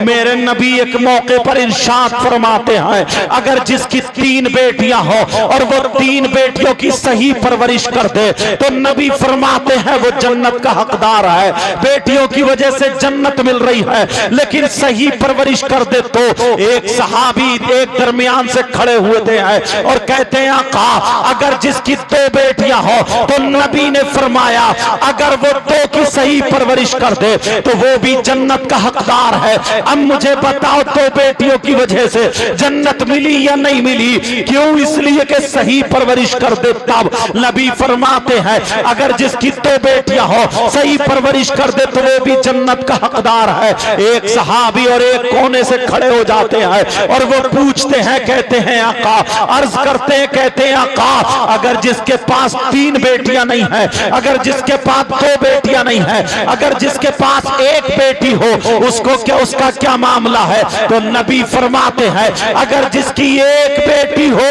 मेरे नबी एक मौके पर इरशाद फरमाते हैं, अगर जिसकी 3 बेटियां हो और वो 3 बेटियों की सही परवरिश कर दे तो नबी फरमाते हैं वो जन्नत का हकदार है। बेटियों की वजह से जन्नत मिल रही है, लेकिन सही परवरिश कर दे तो एक सहाबी एक दरमियान से खड़े हुए थे और कहते हैं आका, अगर जिसकी 2 बेटियां हो तो नबी ने फरमाया अगर वो 2 की सही परवरिश कर दे तो वो भी जन्नत का हकदार है। अब मुझे बताओ 2 बेटियों की वजह से जन्नत मिली या नहीं मिली? क्यों? इसलिए कि सही परवरिश कर दे। तब नबी फरमाते हैं अगर जिसकी 2 बेटियां हो सही परवरिश कर दे तो वो भी जन्नत का हकदार है। एक सहाबी और एक कोने से खड़े हो जाते हैं और वो पूछते हैं, कहते हैं आका, अर्ज करते हैं, कहते हैं आका, अगर जिसके पास 3 बेटियां नहीं है, अगर जिसके पास 2 बेटियां नहीं है, अगर जिसके पास 1 बेटी हो उसको क्या, उसका क्या मामला है? तो नबी फरमाते हैं अगर जिसकी 1 बेटी हो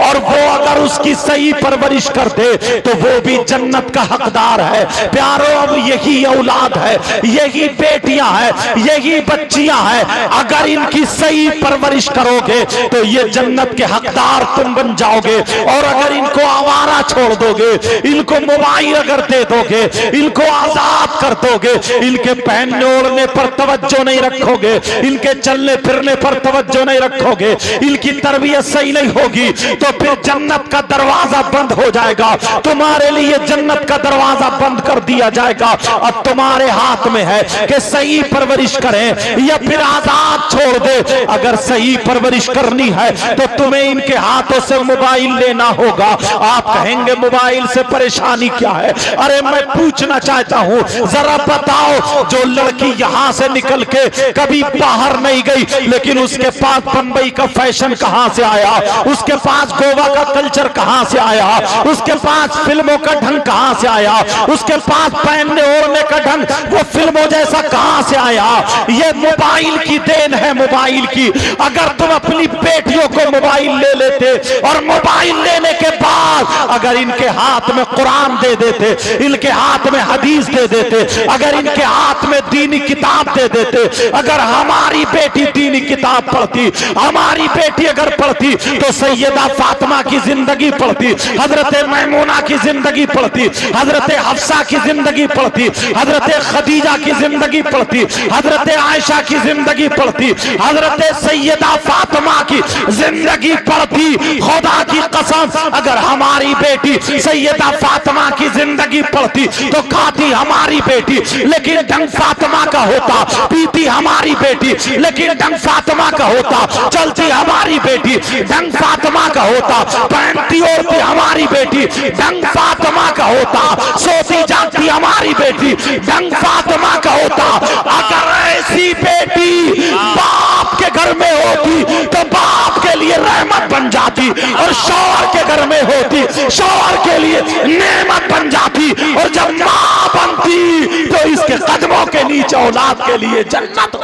और वो अगर उसकी सही परवरिश कर दे तो वो भी जन्नत का हकदार है। प्यारो, अब यही औलाद है, यही बेटियां हैं, यही बच्चियां हैं, अगर इनकी सही परवरिश करोगे तो ये जन्नत के हकदार तुम बन जाओगे। और अगर इनको आवारा छोड़ दोगे, इनको मोबाइल अगर दे दोगे, इनको आजाद कर दोगे, इनके पहनने ओढ़ने पर तवज्जो नहीं रखोगे, इनके चलने फिरने पर तवज्जो नहीं रखोगे, इनकी तरबियत सही नहीं होगी तो फिर जन्नत का दरवाजा बंद हो जाएगा। तुम्हारे लिए जन्नत का दरवाजा बंद कर दिया जाएगा। अब तुम्हारे हाथ में है कि सही परवरिश करें या फिर आजाद छोड़ दे। अगर सही परवरिश करनी है तो तुम्हें इनके हाथों से मोबाइल लेना होगा। आप कहेंगे मोबाइल से परेशानी क्या है? अरे मैं पूछना चाहता हूं, जरा बताओ, जो लड़की यहां से निकल के कभी बाहर नहीं गई लेकिन उसके पास बंबई का फैशन कहां से आया, उसके पास गोवा का कल्चर कहां से आया, उसके पास फिल्मों का ढंग कहां से आया, उसके पास पहनने ओढ़ने का ढंग वो फिल्मों जैसा कहां से आया? ये मोबाइल की देन है, मोबाइल की। अगर तुम अपनी बेटियों को मोबाइल ले लेते और मोबाइल लेने के बाद अगर इनके हाथ में कुरान दे देते, इनके हाथ में हदीस दे देते, अगर इनके हाथ में दीनी किताब दे देते, अगर हमारी बेटी दीनी किताब पढ़ती, हमारी बेटी अगर पढ़ती तो सैयदा फातिमा की जिंदगी पढ़ती, हजरत मैमूना की जिंदगी पढ़ती, हजरत हफ्सा की जिंदगी पढ़ती, हजरत खदीजा की जिंदगी पढ़ती, हजरत आयशा की जिंदगी पढ़ती, हजरत सैयदा फातिमा की जिंदगी पढ़ती। खुदा की कसम, अगर हमारी बेटी सैयदा फातिमा की जिंदगी पढ़ती तो खाती हमारी बेटी लेकिन ढंग फातिमा का होता, पीती हमारी बेटी लेकिन ढंग फातिमा का होता, चलती हमारी बेटी ढंग फातिमा का होता, पहनती ओढ़ती हमारी बेटी ढंग फातिमा का होता, सोती जागती हमारी बेटी ढंग फातिमा का होता। अगर ऐसी बेटी बाप के घर में होती तो बाप के लिए रहमत बन जाती, और शौहर के घर में होती शौहर के लिए नेमत बन जाती, और जब मां बनती तो इसके कदमों के नीचे औलाद के लिए जन्नत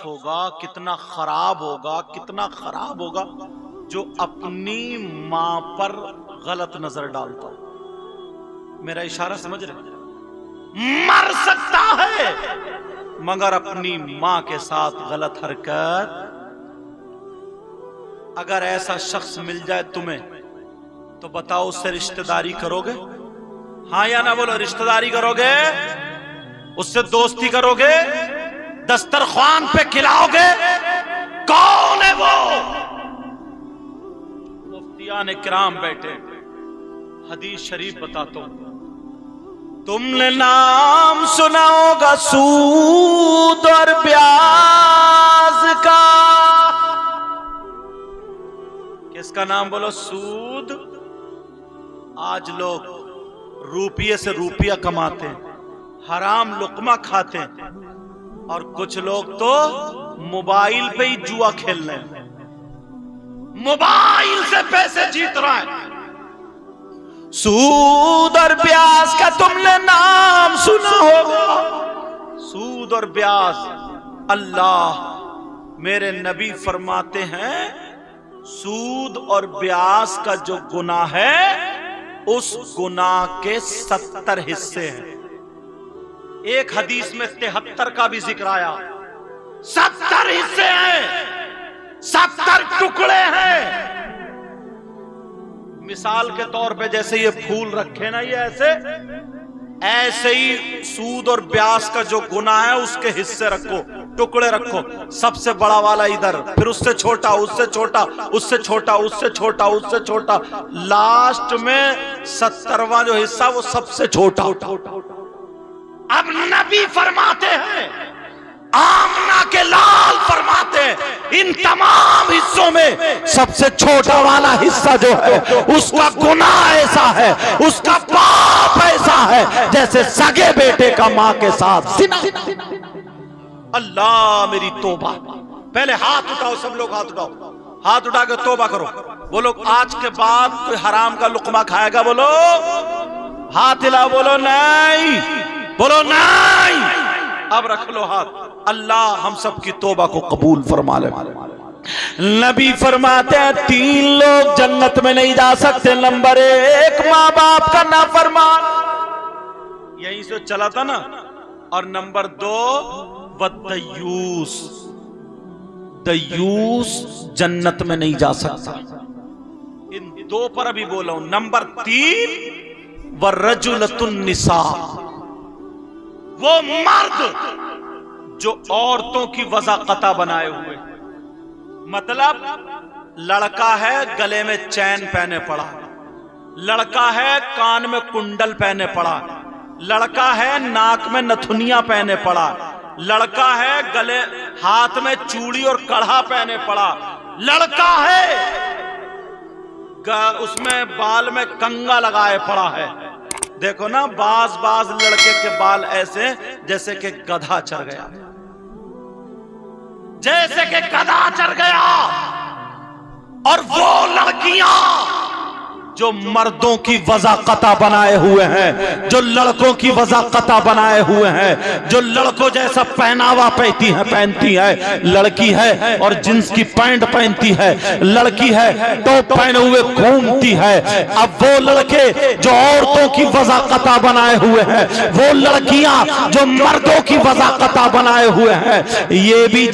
होगा। कितना खराब होगा, कितना खराब होगा जो अपनी मां पर गलत नजर डालता हो। मेरा इशारा समझ रहे? मर सकता है मगर अपनी मां के साथ गलत हरकत। अगर ऐसा शख्स मिल जाए तुम्हें तो बताओ उससे रिश्तेदारी करोगे? हाँ या ना बोलो। रिश्तेदारी करोगे? उससे दोस्ती करोगे? दस्तरख्वान पे खिलाओगे? कौन है वो? मुफ्तियान किराम बैठे, हदीस शरीफ बताता हूं। तुमने नाम सुना होगा सूद और ब्याज का। किसका नाम बोलो? सूद। आज लोग रुपये से रुपया कमाते हैं, हराम लुकमा खाते हैं, और कुछ लोग तो मोबाइल पे ही जुआ खेल रहे हैं, मोबाइल से पैसे जीत रहे हैं। सूद और ब्याज का तुमने नाम सुना होगा। सूद और ब्याज, अल्लाह मेरे नबी फरमाते हैं सूद और ब्याज का जो गुनाह है उस गुनाह के 70 हिस्से हैं। एक हदीस में 73 का भी जिक्र आया। 70 हिस्से हैं, 70 टुकड़े हैं। मिसाल के तौर पे जैसे ये फूल रखे ना, ये ऐसे ही सूद और ब्याज का जो गुनाह है उसके हिस्से रखो, टुकड़े रखो। सबसे बड़ा वाला इधर, फिर उससे छोटा, उससे छोटा, उससे छोटा, उससे छोटा, उससे छोटा, लास्ट में 70वां जो हिस्सा वो सबसे छोटा। अब नबी फरमाते हैं, आमना के लाल फरमाते हैं, इन तमाम हिस्सों में सबसे छोटा वाला हिस्सा जो है उसका गुनाह ऐसा है, उसका पाप ऐसा है जैसे सगे बेटे का मां के साथ जिना। अल्लाह मेरी तौबा। पहले हाथ उठाओ, सब लोग हाथ उठाओ, हाथ उठा के तौबा करो। बोलो आज के बाद कोई हराम का लुकमा खाएगा? बोलो, हाथ हिलाओ, बोलो नहीं, बोलो नहीं। अब रख लो हाथ। अल्लाह हम सब की तौबा को कबूल फरमा ले। नबी फरमाते हैं 3 लोग जन्नत में नहीं जा सकते। नंबर 1 माँ बाप का नाफरमान, यहीं से चला था ना। और नंबर 2 वद्दयूस, दयूस जन्नत में नहीं जा सकता। इन 2 पर अभी बोला हूं। नंबर 3 वरजुलतुन निसा, वो मर्द जो औरतों की वज़ाक़ता बनाए हुए। मतलब लड़का है गले में चैन पहने पड़ा, लड़का है कान में कुंडल पहने पड़ा, लड़का है नाक में नथुनिया पहने पड़ा, लड़का है गले हाथ में चूड़ी और कड़ा पहने पड़ा, लड़का है उसमें बाल में कंगा लगाए पड़ा है। देखो ना, बाज लड़के के बाल ऐसे जैसे कि गधा चढ़ गया, जैसे कि गधा चढ़ गया। और वो लड़कियां जो मर्दों की वज़ाक़ता बनाए हुए हैं, जो लड़कों की वज़ाक़ता बनाए हुए हैं, जो लड़कों जैसा पहनावा पहनती है, लड़की है और जींस की पैंट पहनती है, लड़की है टॉप पहने हुए घूमती है। अब वो लड़के जो औरतों की वज़ाक़ता बनाए हुए हैं, वो लड़कियां जो मर्दों की वज़ाक़ता बनाए हुए हैं, ये भी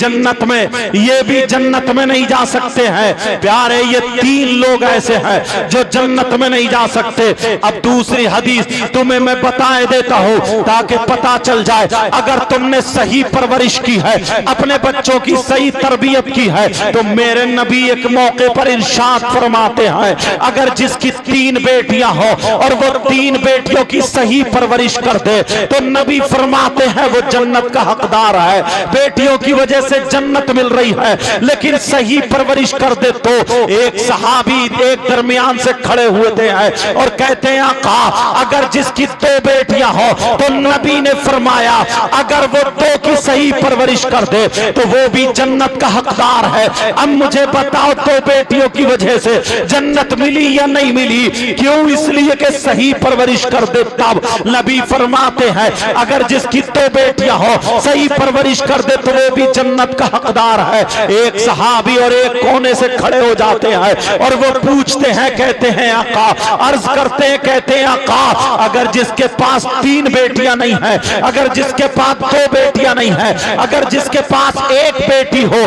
जन्नत में नहीं जा सकते हैं। प्यारे, ये 3 लोग ऐसे हैं जो जन्नत में नहीं जा सकते। अब दूसरी हदीस तुम्हें मैं बताए देता हूं ताकि पता चल जाए। अगर तुमने सही परवरिश की है, अपने बच्चों की सही तरबियत की है, तो मेरे नबी एक मौके पर इरशाद फरमाते हैं, अगर जिसकी 3 बेटियां हो और वो 3 बेटियों की सही परवरिश कर दे तो नबी फरमाते हैं वो जन्नत का हकदार है। बेटियों की वजह से जन्नत मिल रही है, लेकिन सही परवरिश कर दे तो। एक सहाबी एक दरमियान से खड़े हुए थे और कहते हैं आका, अगर जिसकी 2 बेटियां हो तो नबी ने फरमाया अगर वो 2 की सही परवरिश कर दे तो वो भी जन्नत का हकदार है। अब मुझे बताओ 2 बेटियों की वजह से जन्नत मिली या नहीं मिली? क्यों? इसलिए कि सही परवरिश कर दे तब। नबी फरमाते हैं अगर जिसकी 2 बेटियां हो सही परवरिश कर दे तो वो भी जन्नत का हकदार है। एक सहाबी और एक कोने से खड़े हो जाते हैं और वो पूछते हैं, कहते हैं आका, अर्ज करते हैं, कहते हैं आका, अगर जिसके पास 3 बेटियां नहीं है, अगर जिसके पास 2 बेटियां नहीं है, अगर जिसके पास 1 बेटी हो,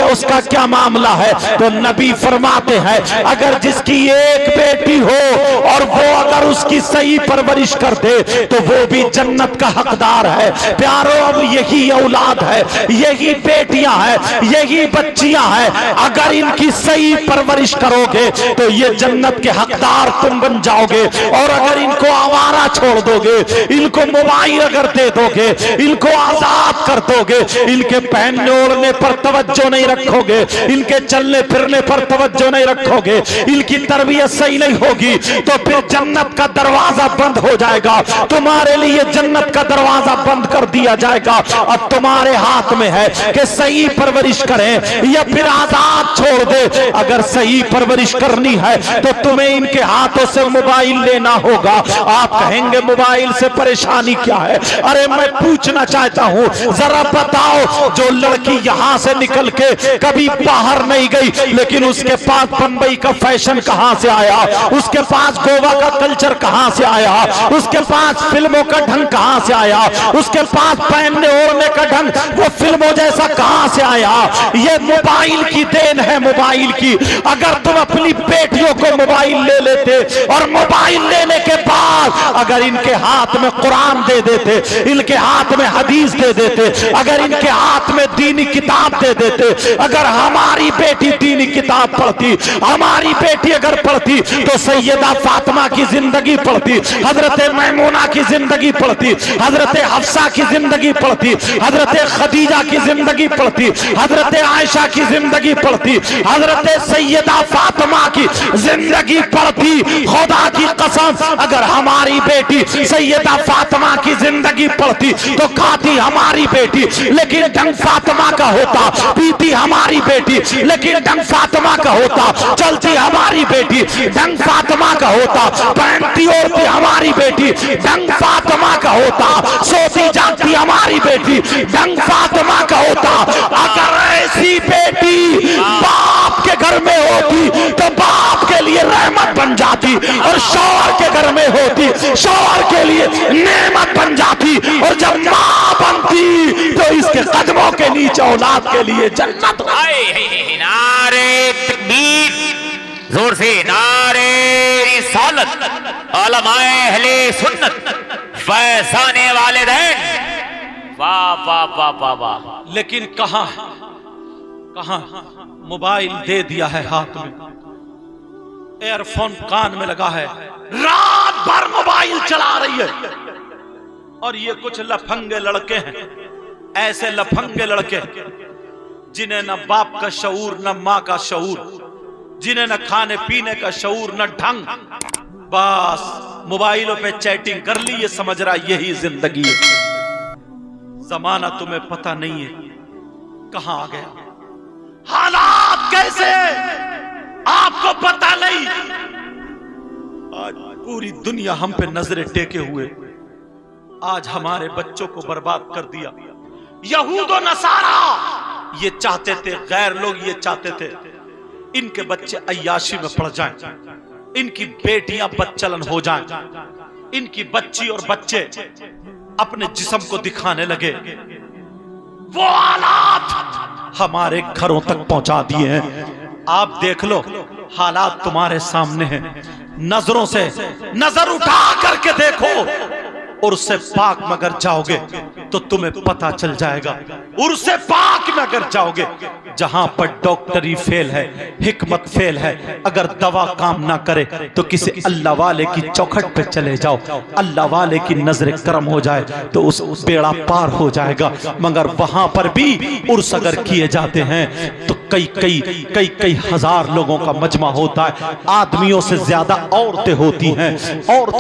उसका क्या मामला है? तो नबी फरमाते हैं अगर जिसकी 1 बेटी हो और वो अगर उसकी सही परवरिश कर दे तो वो भी जन्नत का हकदार है। प्यारो, अब यही औलाद है, यही बेटियां हैं, यही बच्चियां हैं। अगर इनकी सही परवरिश करोगे तो ये जन्नत के हकदार तुम बन जाओगे। और अगर इनको आवारा छोड़ दोगे, इनको मोबाइल अगर दे दोगे, इनको आजाद कर दोगे, इनके पहनने ओढ़ने पर तवज्जो नहीं रखोगे, इनके चलने फिरने पर तवज्जो नहीं रखोगे, इनकी तरबियत सही नहीं होगी, तो फिर जन्नत का दरवाजा बंद हो जाएगा। तुम्हारे लिए जन्नत का दरवाजा बंद कर दिया जाएगा। अब तुम्हारे हाथ में है कि सही परवरिश करें या फिर आजाद छोड़ दे। अगर सही परवरिश करनी है तो तुम्हें इनके हाथों से मोबाइल लेना होगा। आप कहेंगे मोबाइल से परेशानी क्या है? अरे मैं पूछना चाहता हूँ, जरा बताओ, जो लड़की यहाँ से निकल के कभी बाहर नहीं गई, लेकिन उसके पास बंबई का फैशन कहाँ से आया, उसके पास गोवा का कल्चर कहाँ से आया, उसके पास फिल्मों का ढंग कहाँ से आया, उसके पास पहनने ओढ़ने का ढंग वो फिल्मों जैसा कहाँ से आया? ये मोबाइल की देन है, मोबाइल की। अगर तुम अपनी बेटियों को मोबाइल ले लेते और मोबाइल लेने के बाद अगर इनके हाथ में कुरान दे देते, इनके हाथ में हदीस दे देते, अगर इनके हाथ में दीनी किताब दे देते, अगर हमारी बेटी दीनी किताब पढ़ती, हमारी बेटी अगर पढ़ती तो सैयदा फातिमा की जिंदगी पढ़ती, हजरत मैमूना की जिंदगी पढ़ती, हजरत हफ्सा की जिंदगी पढ़ती, हजरत खदीजा की जिंदगी पढ़ती, हजरत आयशा की जिंदगी पढ़ती, हजरत सैयदा फातिमा की जिंदगी पढ़ती। खुदा की कसम, अगर हमारी बेटी सैयदा फातिमा की जिंदगी पढ़ती तो खाती हमारी बेटी लेकिन ढंग फातिमा का होता, पीती हमारी बेटी लेकिन ढंग फातिमा का होता, चलती हमारी बेटी ढंग फातिमा का होता, पहनती ओढ़ती हमारी बेटी ढंग फातिमा का होता, सोती जागती हमारी बेटी ढंग फातिमा का होता। अगर ऐसी बेटी बाप के घर में होती तो बाप के लिए रहमत बन जाती, और शौहर के घर में होती शौहर के लिए नेमत बन जाती, और जब मां बनती तो इसके कदमों के नीचे औलाद के लिए जन्नत। नारे तकबीर, जोर से नारे रिसालत, उलमाए अहले सुन्नत, फैज़ाने वालिदैन, वाह वाह वाह वाह वाह। लेकिन कहां मोबाइल दे दिया है हाथ में, एयरफोन कान में लगा है, रात भर मोबाइल चला रही है। और ये कुछ लफंगे लड़के हैं, ऐसे लफंगे लड़के जिन्हें न बाप का शऊर न मां का शऊर, जिन्हें न खाने पीने का शऊर न ढंग, बस मोबाइलों पे चैटिंग कर ली, ये समझ रहा यही जिंदगी है। जमाना तुम्हें पता नहीं है कहां आ गया, हालात कैसे आपको पता नहीं। आज पूरी दुनिया हम पे नजरें टेके हुए, आज हमारे बच्चों को बर्बाद कर दिया। यहूद और नसारा ये चाहते थे, गैर लोग ये चाहते थे इनके बच्चे अय्याशी में पड़ जाएं, इनकी बेटियां बच्चलन हो जाएं, इनकी बच्ची और बच्चे अपने जिस्म को दिखाने लगे। वो हालात हमारे घरों तक पहुंचा दिए हैं। आप देख लो, हालात तुम्हारे सामने हैं, नजरों से नजर उठा करके देखो। उर्से पाक में अगर जाओगे तो तुम्हें पता चल जाएगा, उर्से पाक में अगर जाओगे जहां पर डॉक्टरी फेल है, हिकमत फेल है, अगर दवा काम ना करे तो किसी अल्लाह वाले की चौखट पे चले जाओ, अल्लाह वाले की नजर करम हो जाए तो उस बेड़ा पार हो जाएगा। मगर वहां पर भी उर्स अगर किए जाते हैं तो कई हजार लोगों का मजमा होता है, आदमियों से ज्यादा औरतें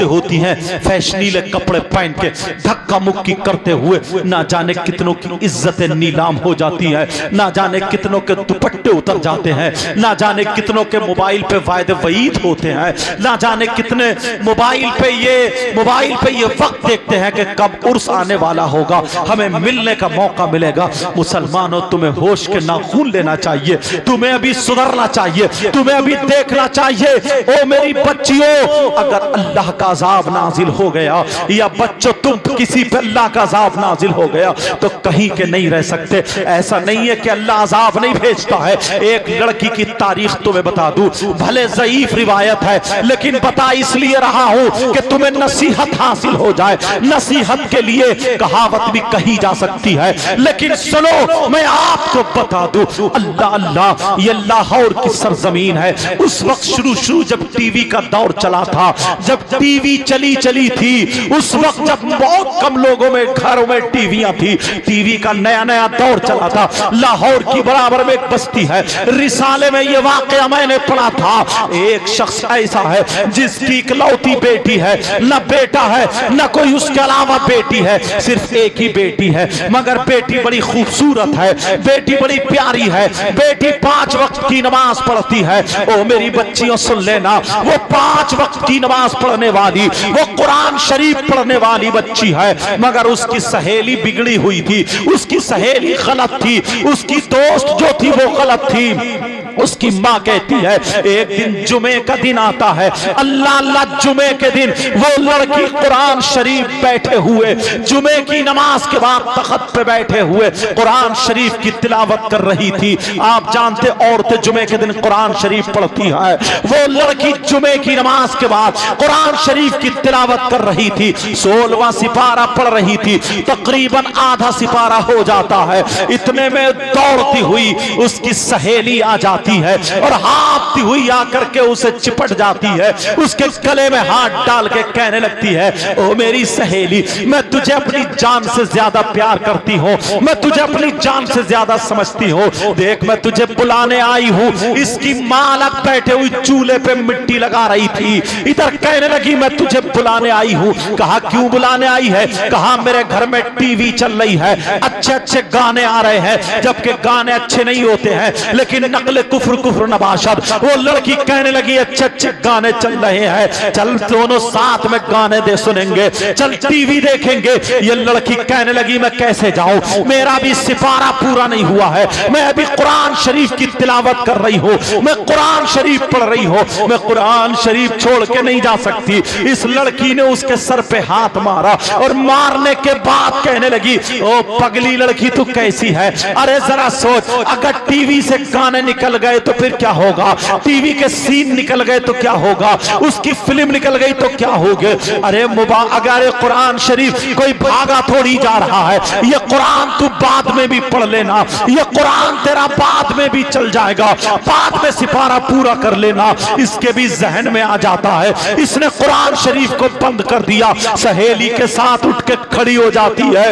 होती हैं, फैशनीले कपड़े पहन के धक्का मुक्की करते हुए ना जाने कितनों की इज्जतें नीलाम हो जाती है, ना जाने कितनों के दुपट्टे उतर जाते हैं, ना जाने कितनों के मोबाइल पे वायदे वईद होते हैं, ना जाने कितने मोबाइल पे ये वक्त देखते हैं कि कब उर्स आने वाला होगा, हमें मिलने का मौका मिलेगा। मुसलमानों, तुम्हें होश के नाखून लेना चाहिए, तुम्हें अभी सुधरना चाहिए, तुम्हें अभी देखना चाहिए। ओ मेरी बच्चियों, अगर अल्लाह का अजाब नाजिल हो गया या बच्चों तुम किसी पे अल्लाह का अजाब नाजिल हो गया तो कहीं के नहीं रह सकते। ऐसा नहीं है कि अल्लाह अजाब नहीं भेजता है। एक लड़की की तारीख तुम्हें बता दूं, भले ज़ईफ रिवायत है लेकिन बता इसलिए रहा हूं कि तुम्हें नसीहत हासिल हो जाए। नसीहत के लिए कहावत भी कही जा सकती है, लेकिन सुनो मैं आपको बता दूं, अल्लाह अल्लाह, ये लाहौर की सरजमीन है। उस वक्त शुरू जब टीवी का दौर चला था, जब टीवी चली थी, उस वक्त जब बहुत कम लोगों में घरों में टीवियां थी, टीवी का नया दौर चला था। लाहौर की बराबर में एक बस्ती है, रिसाले में ये वाकया मैंने पढ़ा था। एक शख्स ऐसा है जिसकी इकलौती बेटी है, न बेटा है न कोई उसके अलावा बेटी है, सिर्फ एक ही बेटी है, मगर बेटी बड़ी खूबसूरत है, बेटी बड़ी प्यारी है, बेटी 5 वक्त की नमाज पढ़ती है। ओ मेरी बच्चियों सुन लेना, वो 5 वक्त की नमाज पढ़ने वाली, वो कुरान शरीफ पढ़ने वाली बच्ची है, मगर उसकी सहेली बिगड़ी हुई थी, उसकी सहेली गलत थी, उसकी दोस्त जो थी वो गलत थी। उसकी माँ कहती है, एक दिन जुमे का दिन आता है, अल्लाह अल्लाह जुमे के दिन वो लड़की कुरान शरीफ बैठे हुए, जुमे की नमाज के बाद तख्त पे बैठे हुए कुरान शरीफ की तिलावत कर रही थी। आप जानते औरतें जुमे के दिन कुरान शरीफ पढ़ती है, वो लड़की जुमे की नमाज के बाद कुरान शरीफ की तिलावत कर रही थी। 16वां सिपारा पढ़ रही थी, तकरीबन आधा सिपारा हो जाता है, इतने में दौड़ती हुई उसकी सहेली आ जाती है और हाथती हुई आकर के उसे चिपट जाती है, उसके गले में हाथ डाल के कहने लगती है, ओ मेरी सहेली, मैं तुझे अपनी जान से ज्यादा प्यार करती हूँ, मैं तुझे अपनी जान से ज्यादा समझती हूँ, देख मैं तुझे बुलाने आई हूँ। इसकी माँ अलग बैठे हुई चूल्हे पे मिट्टी लगा रही थी, इधर कहने लगी मैं तुझे बुलाने आई हूँ। कहा क्यों बुलाने आई है? कहा मेरे घर में टीवी चल रही है, अच्छे अच्छे गाने आ रहे हैं, जबकि गाने अच्छे नहीं होते हैं लेकिन नकल कुफ्र नबाशद। वो लड़की कहने लगी अच्छे अच्छे गाने चल रहे हैं, चल दोनों साथ में गाने दे सुनेंगे, चल टीवी देखेंगे। ये लड़की कहने लगी मैं कैसे जाऊं, मेरा भी सिपारा पूरा नहीं हुआ है, मैं अभी कुरान शरीफ की तिलावत कर रही हूँ, मैं कुरान शरीफ पढ़ रही हूँ, मैं कुरान शरीफ छोड़ के नहीं जा सकती। इस लड़की ने उसके सर पे हाथ मारा और मारने के बाद कहने लगी, ओ पगली लड़की तू कैसी है? अरे जरा सोच, अगर टीवी से गाने निकल गए तो फिर क्या होगा, टीवी के सीन निकल गए तो क्या होगा, उसकी फिल्म निकल गई तो क्या होगा? अरे अगर कुरान शरीफ कोई भागा थोड़ी जा रहा है, ये कुरान तू बाद में भी पढ़ लेना, ये कुरान तेरा बाद में भी चल जाएगा, बाद में सिपारा पूरा कर लेना। इसके भी जहन में आ जाता है, इसने कुरान शरीफ को बंद कर दिया, सहेली के साथ उठ के खड़ी हो जाती है।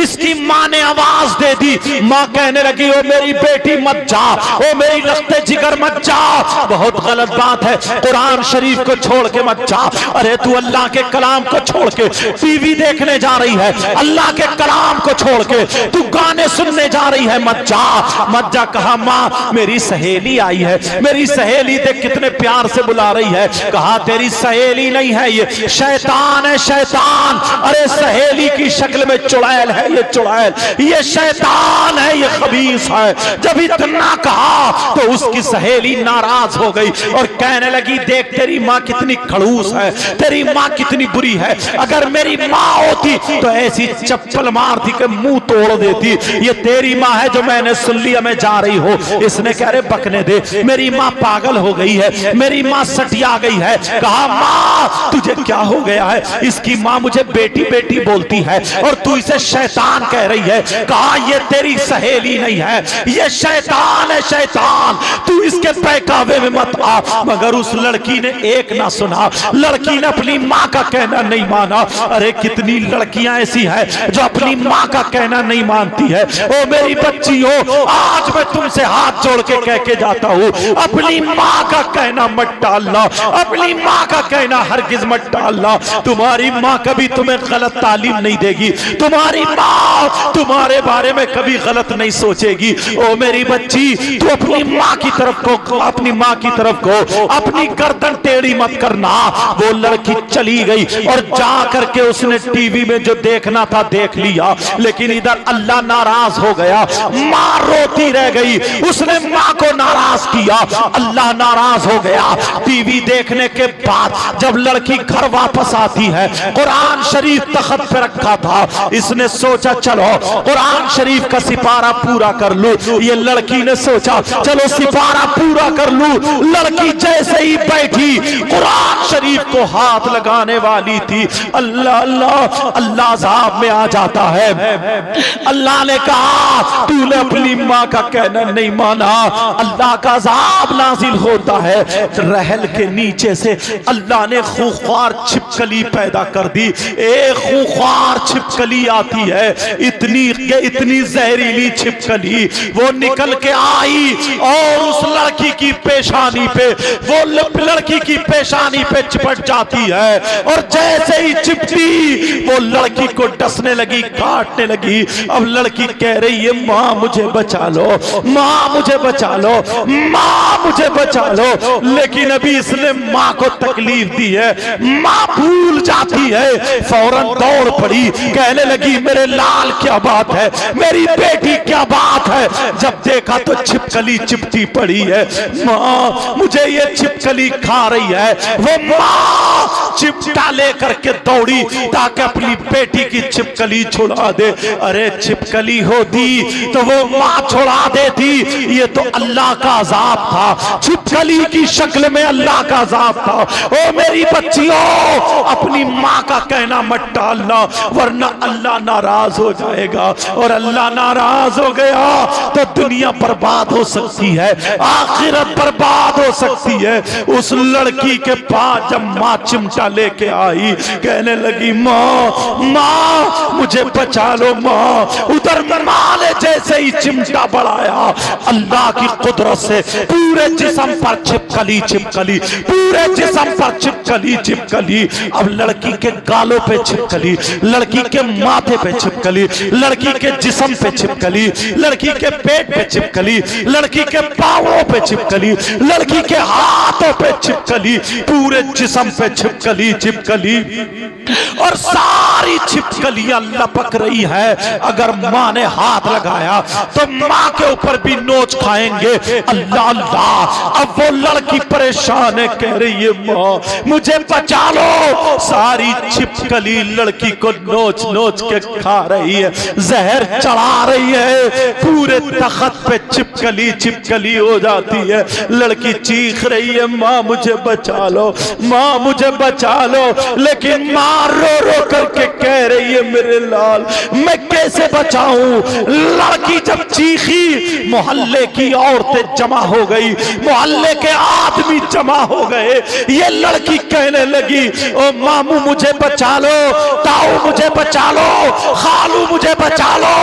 इसकी माँ ने आवाज दे दी, माँ कहने लगी ओ मेरी बेटी मत जा, ओ मेरी रखते जिगर मत जा, बहुत गलत बात है, कुरान शरीफ को छोड़ के मत जा। अरे तू अल्लाह के कलाम को छोड़ के टीवी देखने जा रही है, अल्लाह के कलाम को छोड़ के तू गाने सुनने जा रही है, मत जा मत जा। कहा माँ मेरी सहेली आई है, मेरी सहेली देख कितने प्यार से बुला रही है। कहा तेरी सहेली नहीं है, ये शैतान है, शैतान। अरे सहेली की शक्ल में चुड़ैल है, ये चुड़ैल, ये शैतान है, ये खबीस है। जब इतना कहा तो उसकी सहेली नाराज हो गई और कहने लगी देख तेरी माँ कितनी खड़ूस है, तेरी माँ कितनी बुरी है, अगर मेरी माँ होती तो ऐसी चप्पल मारती के मुंह तोड़ देती, ये तेरी माँ है जो मैंने सुन लिया मैं जा रही हूँ। इसने कह रहे बकने दे, मेरी माँ पागल हो गई है, मेरी माँ सटिया गई है। कहा माँ तुझे क्या हो गया है? इसकी माँ मुझे बेटी बेटी बोलती है और तू इसे शैतान कह रही है। कहा ये तेरी सहेली नहीं है, ये शैतान है, शैतान, तू इसके बहकावे में मत आ। मगर उस लड़की ने एक ना सुना, लड़की ने अपनी माँ का कहना नहीं माना। अरे कितनी लड़कियां ऐसी हैं जो अपनी माँ का कहना नहीं मानती है। ओ मेरी बच्ची हो, आज मैं तुमसे हाथ जोड़ के कह के जाता हूँ, अपनी माँ का कहना मत टालना, अपनी माँ का कहना हरगिज मत टालना। तुम्हारी माँ कभी तुम्हें गलत तालीम नहीं देगी, तुम्हारी माँ तुम्हारे बारे में कभी गलत नहीं सोचेगी। ओ मेरी बच्ची तू अपनी माँ की तरफ को, अपनी माँ की तरफ को अपनी गर्दन टेढ़ी मत करना। वो लड़की चली गई और जा करके उसने टीवी में जो देखना था देख लिया, लेकिन इधर अल्लाह नाराज हो गया, माँ रोती रह गई, उसने माँ को नाराज किया, अल्लाह नाराज हो गया। टीवी देखने के बाद जब लड़की घर वापस आती है, कुरान शरीफ तख्त पे रखा था, इसने सोचा चलो कुरान शरीफ का सिपारा पूरा कर लूं। ये लड़की ने सोचा चलो सिपारा पूरा कर लूं। लड़की जैसे ही बैठी कुरान शरीफ को हाथ लगाने वाली थी, अल्लाह अल्लाह अल्लाह अज़ाब में आ जाता है। अल्लाह ने कहा तूने अपनी माँ का कहना नहीं माना, अल्लाह का अज़ाब नाजिल होता है। रहल के नीचे से अल्लाह ने खूंखार छिपकली पैदा कर दी। एक खूंखार छिपकली आती है, इतनी जहरीली छिपकली, वो निकल के आई आई और उस लड़की की पेशानी पे, वो लड़की की पेशानी पे चिपट जाती है और जैसे ही चिपटी वो लड़की को डसने लगी, काटने लगी। अब लड़की कह रही है माँ मुझे बचा लो, माँ मुझे बचा लो, माँ मुझे बचा लो। लेकिन अभी इसने माँ को तकलीफ दी है, माँ भूल जाती है, फौरन दौड़ पड़ी, कहने लगी मेरे लाल क्या बात है, मेरी बेटी क्या बात है। जब देखा तो छिपकली चिपटी पड़ी है। माँ मुझे ये छिपकली खा रही है। वो माँ चिमटा लेकर के दौड़ी ताकि अपनी बेटी की छिपकली छुड़ा दे। अरे छिपकली होती तो वो माँ छुड़ा देती, ये तो अल्लाह का अजाब था, छिपकली की शक्ल में अल्लाह का अजाब था। ओ मेरी बच्चियों, अपनी माँ का कहना मत टालना, वरना अल्लाह नाराज हो जाएगा, और अल्लाह नाराज हो गया तो दुनिया बर्बाद हो सकती है, आखिरत बर्बाद हो सकती है। उस लड़की के पास जब माँ चिमटा लेके आई, कहने लगी माँ माँ मुझे बचा लो माँ। उधर माँ ने जैसे ही चिमटा बढ़ाया, अल्लाह की कुदरत से पूरे जिस्म पर छिपकली छिपकली, पूरे जिस्म पर छिपकली छिपकली। अब लड़की के गालों पे छिपकली, लड़की के माथे पे छिपकली, लड़की के जिस्म पे छिपकली, लड़की के पेट पे छिपकली, लड़की के पांवों पे छिपकली, लड़की के हाथों पे छिपकली, पूरे जिस्म पे छिपकली छिपकली, और सारी छिपकलियां लपक रही है। अगर माँ ने हाथ लगाया तो माँ के ऊपर भी नोच खाएंगे। अल्लाह अल्लाह। अब वो लड़की परेशान है, कह रही है माँ मुझे बचा लो। सारी छिपकली लड़की को नोच नोच के खा रही है, जहर चढ़ा रही है, पूरे तख्त पे छिपकली छिपकली हो जाती है। लड़की चीख रही है माँ मुझे बचा लो, माँ मुझे बचा लो। लेकिन माँ रो रो करके कह रही है मेरे लाल मैं कैसे बचाऊं। लड़की जब चीखी, मोहल्ले की औरतें जमा हो गई, मोहल्ले के आदमी जमा हो गए। ये लड़की कहने लगी ओ मामू मुझे बचा लो, ताऊ मुझे बचा लो, खालू मुझे बचा लो।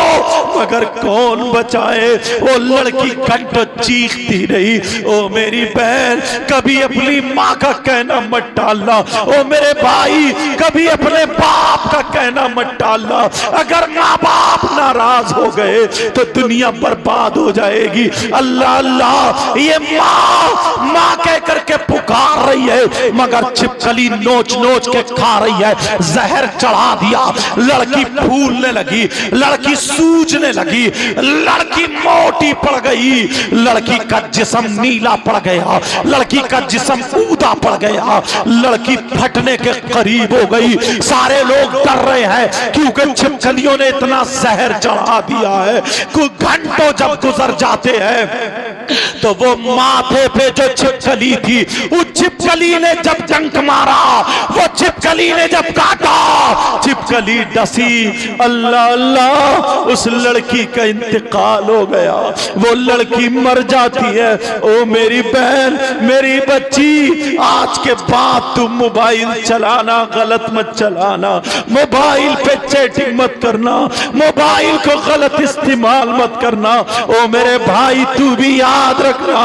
मगर कौन बचाए। वो लड़की घंटों चीखती रही, ओ मेरी बहन कभी अपनी माँ का कहना मत टालना, ओ मेरे भाई कभी अपने बाप का कहना मत टालना। अगर माँ बाप नाराज हो गए तो दुनिया बर्बाद हो जाएगी। अल्लाह अल्लाह। ये माँ माँ कह करके पुकार रही है, मगर छिपकली नोच नोच के खा रही है, जहर चढ़ा दिया। लड़की फूलने लगी, लड़की सूजने लगी, लड़की मोटी पड़ गई, लड़की का जिस्म नीला पड़ गया, लड़की का जिस्म ऊदा पड़ गया, लड़की फटने के करीब हो गई। सारे लोग डर रहे हैं क्योंकि छिपकलियों ने इतना जहर चढ़ा दिया है। कुछ घंटों जब गुजर जाते हैं तो वो माथे पे जो छिपकली थी, उस छिपकली ने जब डंक मारा, वो छिपकली ने जब काटा, छिपकली डसी। अल्लाह अल्लाह। उस लड़की का इंतकाल हो गया, वो लड़की मर जाती है। ओ मेरी बहन मेरी बच्ची, आज के बाद तुम मोबाइल चलाना गलत मत चलाना, मोबाइल पे चैटिंग मत करना, मोबाइल को गलत इस्तेमाल मत करना। ओ मेरे भाई तू भी याद रखना,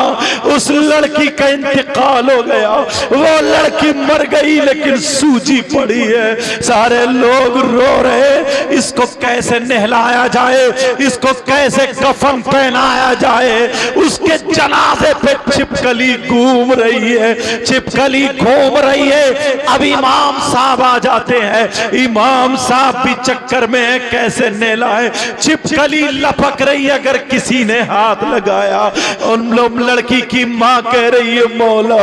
उस लड़की का इंतकाल हो गया, वो लड़की मर गई लेकिन सूजी पड़ी है। सारे लोग रो रहे, इसको कैसे नहलाया जाए, इसको कैसे कफन पहनाया जाए। उसके जनाजे पे छिपकली घूम रही है, छिपकली घूम रही है। अब इमाम साहब आ जाते हैं, इमाम साहब भी चक्कर में है, कैसे नहलाए। छिपकली लपक रही, अगर किसी ने हाथ लगाया। उन लोग लड़की की माँ कह रही है मौला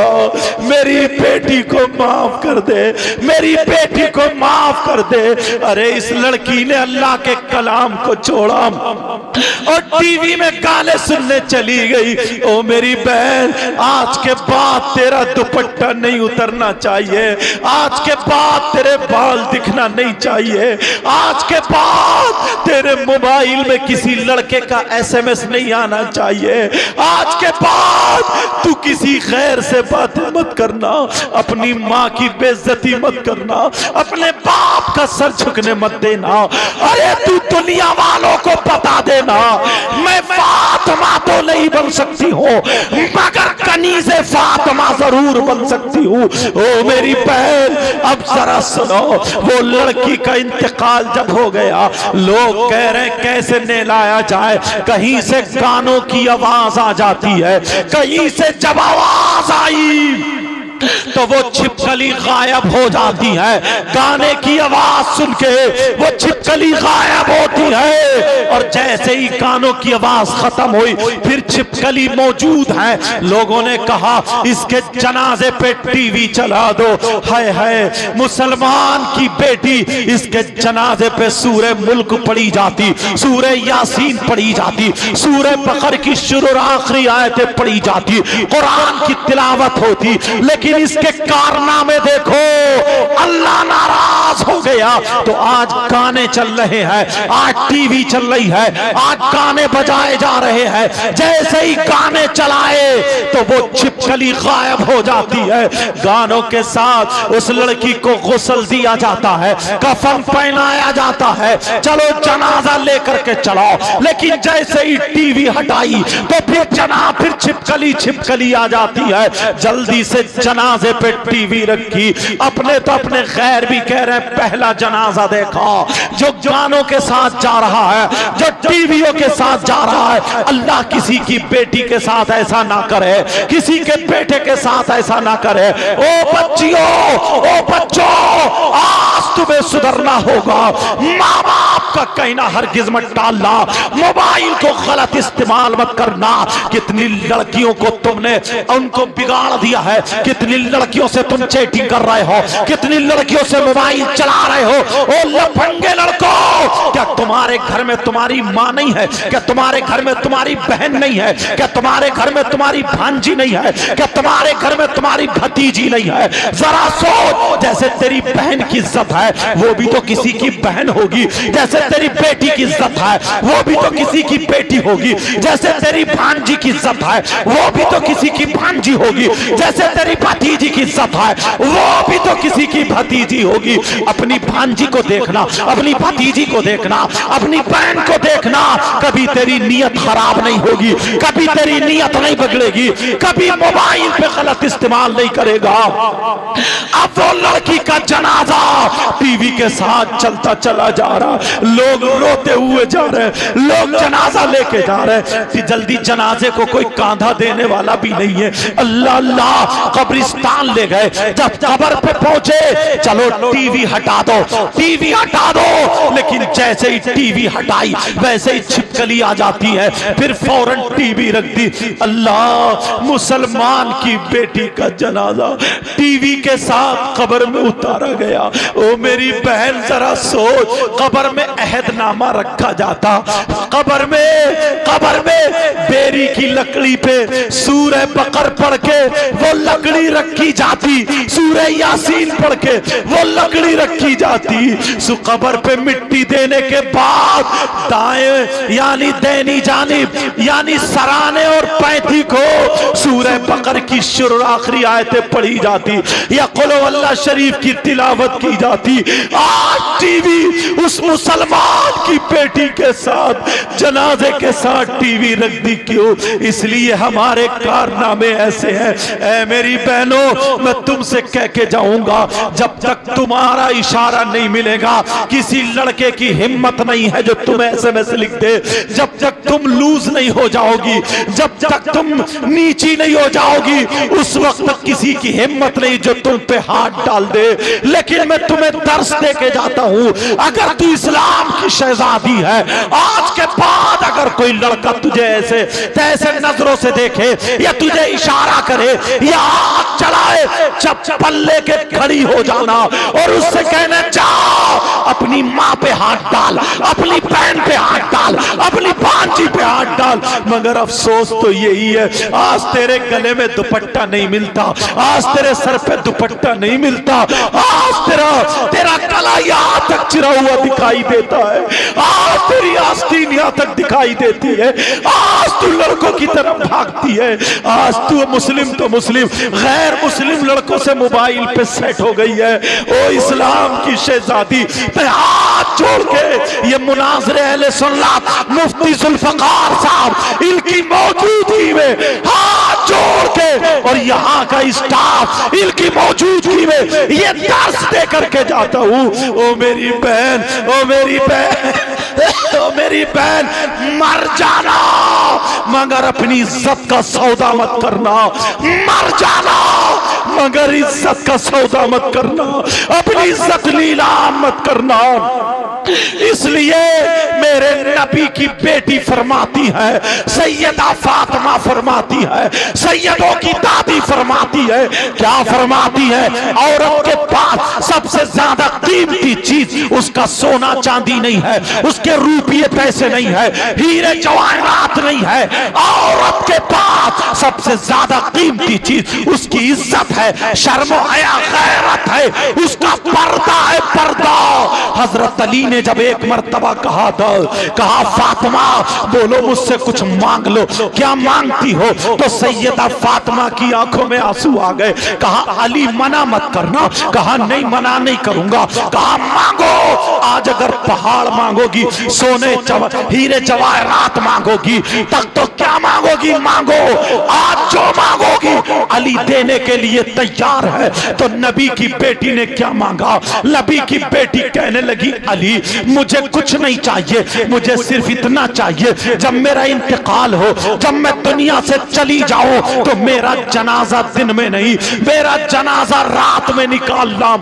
मेरी बेटी को माफ कर दे, मेरी बेटी को माफ कर दे। अरे इस लड़की ने अल्लाह के कलाम को छोड़ा और टीवी में गाने सुनने चली गई। ओ मेरी बहन, आज के बाद तेरा दुपट्टा नहीं उतरना चाहिए, आज के बाद तेरे बाल दिखना नहीं चाहिए, आज के बाद तेरे मोबाइल में किसी लड़के का SMS नहीं आना चाहिए, आज के बाद तू किसी गैर से बातें मत करना, अपनी माँ की बेइज्जती मत करना, अपने बाप का सर झुकने मत देना। अरे तू दुनिया वालों को बता देना मैं फातिमा तो नहीं बन सकती हो, मगर कनीज़े फातिमा जरूर बन सकती हूँ। ओ मेरी बहन, अब जरा सुनो, वो लड़की का इंतकाल जब हो गया, लोग कह रहे कैसे नहलाया जाए। कहीं से गानों की आवाज आ जाती है, कहीं से जब आवाज आई तो वो छिपकली गायब हो जाती है। गाने की आवाज सुन के वो छिपकली गायब होती है, और जैसे ही गानों की आवाज खत्म हुई फिर छिपकली मौजूद है। लोगों ने कहा इसके जनाजे पे टीवी चला दो। हाय हाय, मुसलमान की बेटी, इसके जनाजे पे सूरे मुल्क पढ़ी जाती, सूरे यासीन पढ़ी जाती, सूरे बकर की शुरू और आखिरी आयतें पढ़ी जाती, कुरान की तिलावत होती। लेकिन इसके कारनामे देखो, अल्लाह नाराज हो गया। तो आज गाने चल रहे हैं, आज टीवी चल रही है, आज गाने बजाए जा रहे हैं। जैसे ही गाने चलाए तो वो छिपकली गायब हो जाती है। गानों के साथ उस लड़की को गुस्ल दिया जाता है, कफन पहनाया जाता है, चलो जनाजा लेकर के चलाओ। लेकिन जैसे ही टीवी हटाई तो फिर छिपकली आ जाती है। जल्दी से जनाजे पे टीवी रखी। अपने तो अपने खैर भी कह रहे हैं पहला जनाजा देखा, जो गानों के साथ जा रहा है, जो टीवियों के साथ जा रहा है। अल्लाह किसी की बेटी के साथ ऐसा ना करे, किसी के बेटे के साथ ऐसा ना करे। ओ बच्चियों, ओ बच्चों, आज तुम्हें सुधरना होगा। माँ बाप का कहना हरगिज मत टालना, मोबाइल को गलत इस्तेमाल मत करना। कितनी लड़कियों को तुमने उनको बिगाड़ दिया है, कितनी लड़कियों से तुम चैटिंग कर रहे हो, कितनी लड़कियों से मोबाइल चला रहे हो। ओ लफंगे लड़कों, क्या तुम्हारे घर में तुम्हारी माँ नहीं है? क्या तुम्हारे घर में तुम्हारी बहन नहीं है? क्या तुम्हारे घर में तुम्हारी भांजी नहीं है? क्या तुम्हारे घर में तुम्हारी भतीजी नहीं है? जरा सोच, जैसे तेरी बहन की इज्जत है वो भी तो किसी की बहन होगी, जैसे तेरी बेटी की इज्जत है वो भी तो किसी की बेटी होगी, जैसे तेरी भांजी की इज्जत है वो भी तो किसी की भांजी होगी, जैसे तेरी भतीजी की इज्जत है वो भी तो किसी की भतीजी होगी। अपनी भांजी को देखना, अपनी भतीजी को देखना, अपनी बहन को देखना, कभी तेरी नीयत खराब नहीं होगी, कभी तेरी नीयत नहीं बिगड़ेगी, कभी मोबाइल पे गलत इस्तेमाल नहीं करेगा। अब वो लड़की का जनाजा टीवी के साथ चलता चला जा रहा, लोग रोते हुए जा रहे, लोग जनाजा लेके जा रहे। जल्दी जनाजे को कोई कांधा देने वाला भी नहीं है। अल्लाह अल्लाह, कब्रिस्तान ले गए। जब कब्र पे पहुंचे, चलो टीवी हटा दो, टीवी हटा दो। लेकिन जैसे ही टीवी हटाई वैसे ही छिपकली आ जाती है, फिर फौरन टीवी रख दी। अल्लाह, मुसलमान की बेटी का जनाजा टीवी के साथ कब्र में उतारा गया। ओ मेरी बहन जरा सोच, कब्र में अहदनामा रखा जाता, कब्र में बेरी की लकड़ी पे सूरह बकर पढ़ के वो लकड़ी रखी जाती, सूरह यासीन पढ़ के वो लकड़ी रखी जाती। सो कब्र पे मिट्टी देने के बाद दाएं यानी दैनी जानिब यानी सराने और पैंती को सूरह बकर की शुरू आखिरी आयतें पढ़ी जाती या कुल अल्लाह शरीफ की तिलावत की जाती। आज टीवी उस मुसलमान की बेटी के साथ जनाजे के साथ टीवी रख दी। क्यों? इसलिए हमारे कारनामे ऐसे हैं। ऐ मेरी बहनों, मैं तुमसे कह के जाऊंगा, जब तक तुम्हारा इशारा नहीं मिलेगा, किसी लड़के की हिम्मत नहीं है जो तुम SMS लिख दे। जब तक तुम लूज नहीं हो जाओगी, जब तक तुम नीची नहीं हो जाओगी, उस वक्त तक किसी की हिम्मत नहीं जो तुम पे हाथ डाल दे। लेकिन मैं तुम्हें दर्श दे के जाता हूं, अगर तू इस्लाम की शहजादी है, आज के बाद अगर कोई लड़का तुझे ऐसे तैसे नजरों से देखे या तुझे इशारा करे या हाथ चलाए, चप्पल लेके खड़ी हो जाना और उससे कहना जाओ अपनी माँ पे हाथ डाल, अपनी बहन पे हाथ डाल, अपनी भांजी पे हाथ डाल। मगर अफसोस तो यही है, आज तेरे गले में दुपट्टा नहीं मिलता, आज तेरे सर पे दुपट्टा नहीं मिलता, आज तेरा गला यहाँ तक चिरा हुआ दिखाई देता है, आज तेरी आस्तीन यहाँ तक दिखाई देती है, आज तू लड़कों की तरफ भागती है, आज तू मुस्लिम तो मुस्लिम गैर मुस्लिम लड़कों से मोबाइल पे सेट हो गई है। ओ इस्लाम की शहजादी, मैं हाथ जोड़ के ये मुनाज़िरे अहले सुन्नत मुफ्ती जुल्फ़िकार साहब इनकी मौजूदगी में हाथ जोड़ के और यहाँ का स्टाफ इनकी मौजूदगी में ये दर्स दे करके जाता हूँ। ओ मेरी बहन, ओ मेरी बहन, ओ मेरी बहन, मर जाना मगर अपनी इज्जत का सौदा मत करना। मर जाना मगर इज्जत का सौदा मत करना, अपनी इज्जत नीलाम मत करना। इसलिए मेरे नबी की बेटी फरमाती है, सैयदा फातिमा फरमाती है, सैयदों की दादी फरमाती है, क्या फरमाती है? औरत के पास सबसे ज्यादा कीमती चीज उसका सोना चांदी नहीं है, उसके रुपये पैसे नहीं है, हीरे जवाहरात नहीं है। औरत के पास सबसे ज्यादा कीमती चीज उसकी इज्जत है, शर्म हया गैरत है, उसका पर्दा है, पर्दा। हजरत अली ने जब एक मर्तबा कहा था, कहा फातिमा बोलो मुझसे कुछ मांग लो, क्या मांगती हो? तो सैयदा फातिमा की आंखों में आंसू आ गए। कहा अली मना मत करना। कहा नहीं मना नहीं करूंगा। कहा मांगो, आज अगर पहाड़ मांगोगी, सोने हीरे जवाहरात मांगोगी, तक तो क्या मांगोगी मांगो, आज जो मांगोगी अली देने के लिए तैयार है। तो नबी की बेटी ने क्या मांगा? नबी की बेटी कहने लगी अली मुझे कुछ नहीं चाहिए, मुझे सिर्फ इतना चाहिए जब मेरा इंतकाल हो, जब मैं दुनिया से चली जाऊं तो मेरा जनाजा दिन में नहीं, मेरा जनाजा रात में निकालना।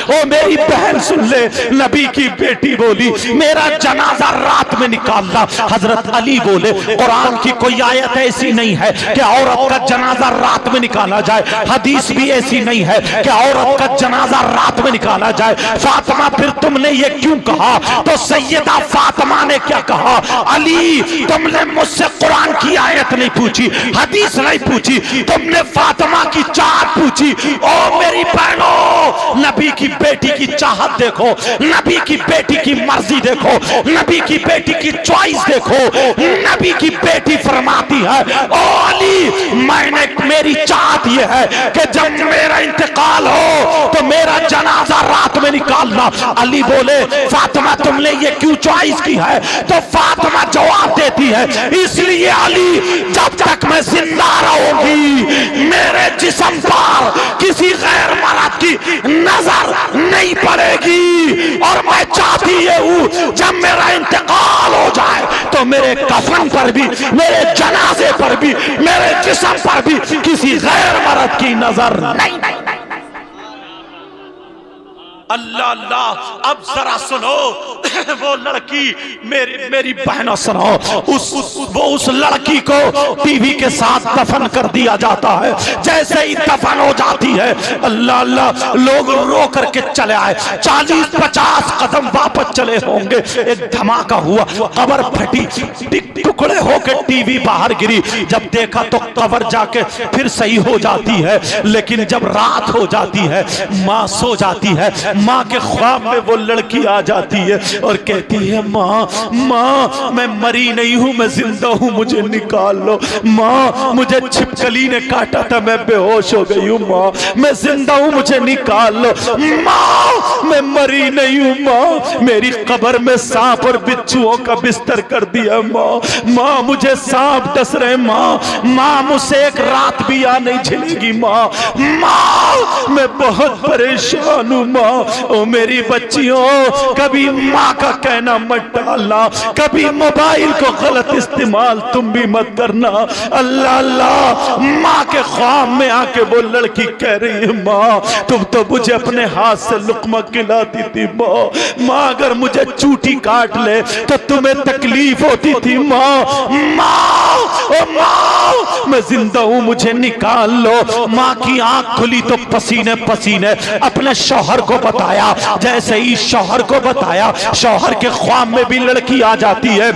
ओ मेरी बहन सुन ले, नबी की बेटी बोली मेरा जनाजा रात में निकालना। हजरत अली बोले कुरान की कोई आयत ऐसी नहीं है कि औरत का जनाजा रात में निकाला जाए, हदीस भी ऐसी नहीं है कि औरत का जनाजा रात में निकाला जाए। फातिमा फिर तुमने ये क्यों कहा? तो सैयदा फातिमा ने क्या कहा? अली तुमने मुझसे कुरान की आयत नहीं पूछी, हदीस नहीं पूछी, तुमने फातिमा की चाहत पूछी। ओ मेरी बहनों, नबी की बेटी की चाहत देखो, नबी की बेटी की मर्जी देखो, नबी की बेटी की चॉइस देखो। नबी की बेटी फरमाती है ओ अली मैंने मेरी चाहत ये है कि जब मेरा इंतकाल हो तो मेरा जनाजा रात में निकालना। अली बोले फातिमा तुमने ये क्यों चॉइस की है? तो फातिमा जवाब देती है इसलिए अली जब तक मैं जिंदा रहूंगी मेरे जिस्म पर किसी गैर मर्द की नजर नहीं पड़ेगी, और मैं चाहती ये हूं जब मेरा इंतकाल हो जाए तो मेरे कफन पर भी, मेरे जनाजे पर भी, मेरे जिस्म पर भी किसी गैर मर्द की नजर नहीं। अल्लाह अल्लाह। अब जरा सुनो, वो लड़की मेरी बहनों सुनो, उस लड़की को टीवी के साथ दफन कर दिया जाता है। जैसे ही दफन हो जाती है अल्लाह अल्लाह लोग रो करके चले आए, 40-50 कदम वापस चले होंगे, एक धमाका हुआ, कब्र फटी, टुकड़े होकर टीवी बाहर गिरी। जब देखा तो कब्र जाके फिर सही हो जाती है, लेकिन जब रात हो जाती है माँ सो जाती है, माँ के ख्वाब में वो लड़की आ जाती है और कहती है माँ माँ मैं मरी नहीं हूँ, मैं जिंदा हूँ, मुझे निकाल लो। माँ मुझे छिपकली ने काटा था, मैं बेहोश हो गई हूँ, माँ मैं जिंदा हूँ, मुझे निकाल लो। माँ मैं मरी नहीं हूँ, माँ मेरी कब्र में सांप और बिच्छुओं का बिस्तर कर दिया, माँ माँ मुझे सांप डस रहे, माँ माँ मुझसे एक रात भी आ नहीं झेलेगी, माँ माँ मैं बहुत परेशान हूँ, माँ ओ मेरी बच्चियों कभी माँ का कहना मत डालना, कभी मोबाइल को गलत इस्तेमाल तुम भी मत करना। अल्लाह अल्लाह। माँ के ख्वाब में आके वो लड़की कह रही है माँ तुम तो मुझे अपने हाथ से लुकमा खिलाती थी, माँ माँ अगर मुझे चूटी काट ले तो तुम्हें तकलीफ होती थी, माँ माँ ओ माँ मैं जिंदा हूँ, मुझे निकाल लो। माँ की आंख खुली तो पसीने पसीने अपने शौहर को बताया। जैसे ही शौहर को बताया, शौहर के ख्वाब में भी लड़की आ जाती है।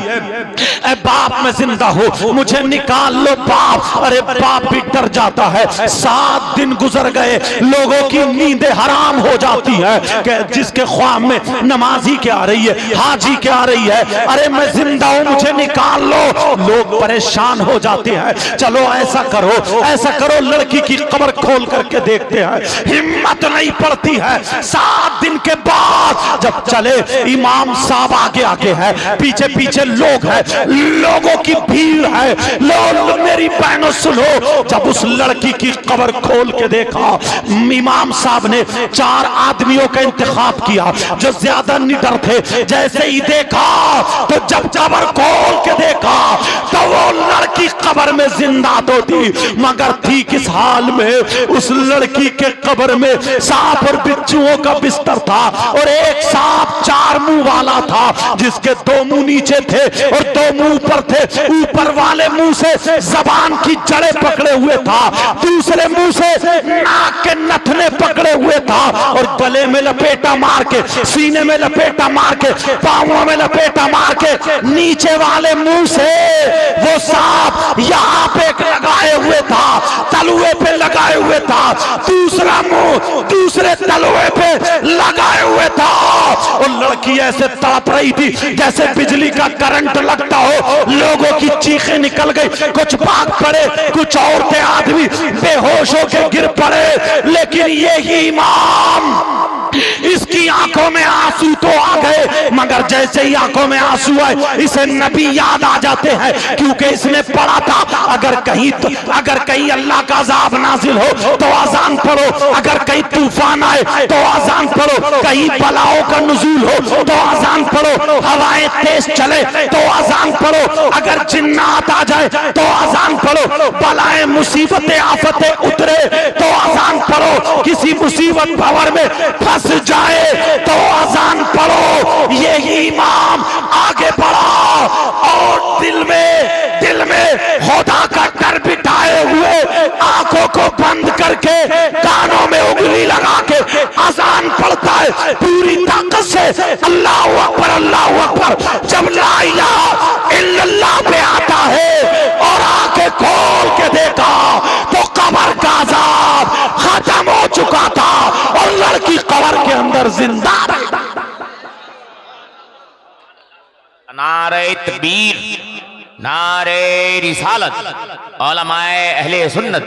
ए बाप मैं जिंदा हूं, मुझे निकाल लो बाप। अरे बाप भी डर जाता है। 7 दिन गुजर गए, लोगों की नींदें हराम हो जाती है कि जिसके ख्वाब में नमाजी क्या आ रही है, हाजी क्या आ रही है, अरे मैं जिंदा हूं मुझे निकाल लो। लोग परेशान हो जाते हैं। चलो ऐसा करो, ऐसा करो, लड़की की कब्र खोल करके देखते हैं। हिम्मत नहीं पड़ती है। 7 दिन के बाद जब चले, इमाम साहब आगे आगे है, पीछे पीछे लोग हैं, लोगों की भीड़ है। लोग मेरी बहनों सुनो, जब उस लड़की की कब्र खोल के देखा, इमाम साहब ने 4 आदमियों का इंतखाब किया जो ज्यादा निडर थे। जैसे ही देखा तो जब कब्र खोल के देखा तो वो लड़की कब्र में जिंदा तो थी, मगर थी किस हाल में। उस लड़की के कब्र में सांप और बिच्छुओं का बिस्तर था, और एक सांप 4 मुंह वाला था, जिसके 2 मुंह नीचे थे और 2 मुंह ऊपर थे। ऊपर वाले मुंह से जबान की जड़ें पकड़े हुए था, दूसरे मुंह से नाक के नथने पकड़े हुए था, और गले में लपेटा मार के, सीने में लपेटा मार के, पांवों में लपेटा मार के, नीचे वाले मुंह से वो सांप यहाँ पे लगाए हुए था, तलुए पे लगाए हुए था, दूसरा मुंह दूसरे तलुए पे लगाए हुए था। और लड़की ऐसे तड़प रही थी जैसे बिजली का करंट लगता हो। लोगों की चीखें निकल गई, कुछ भाग पड़े, कुछ औरतें आदमी बेहोश होकर गिर पड़े। लेकिन यही इमाम, इसकी आंखों में आंसू तो आ गए, मगर जैसे ही आंखों में आंसू आए इसे नबी याद आ जाते हैं, क्योंकि इसने पढ़ा था अगर कहीं अल्लाह का अज़ाब नाजिल हो तो आजान पढ़ो, अगर कहीं तूफान आए तो आजान पढ़ो, कहीं बलाओं का नुज़ूल हो तो आजान पढ़ो, हवाएं तेज चले तो आजान पढ़ो, अगर जिन्नात आ जाए तो आजान पढ़ो, बलाएं मुसीबतें आफतें उतरे तो आजान पढ़ो, किसी मुसीबत भंवर में फंस जाए तो आजान पढ़ो। यही इमाम आगे बढ़ा और दिल में खुदा का डर बिठाए हुए, आंखों को बंद करके, कानों में उंगली लगा के आजान पढ़ता है पूरी ताकत से, अल्लाहू अकबर अल्लाहू अकबर। जब ला इलाहा इल्लल्लाह पे आता है और आंखें खोल के देखा तो कब्र का अज़ाब खत्म हो चुका था और लड़की कब्र के अंदर जिंदा रही। नारे तकबीर, नारे रिसालत, उलमाए अहले सुन्नत,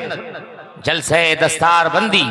जलसे दस्तार बंदी।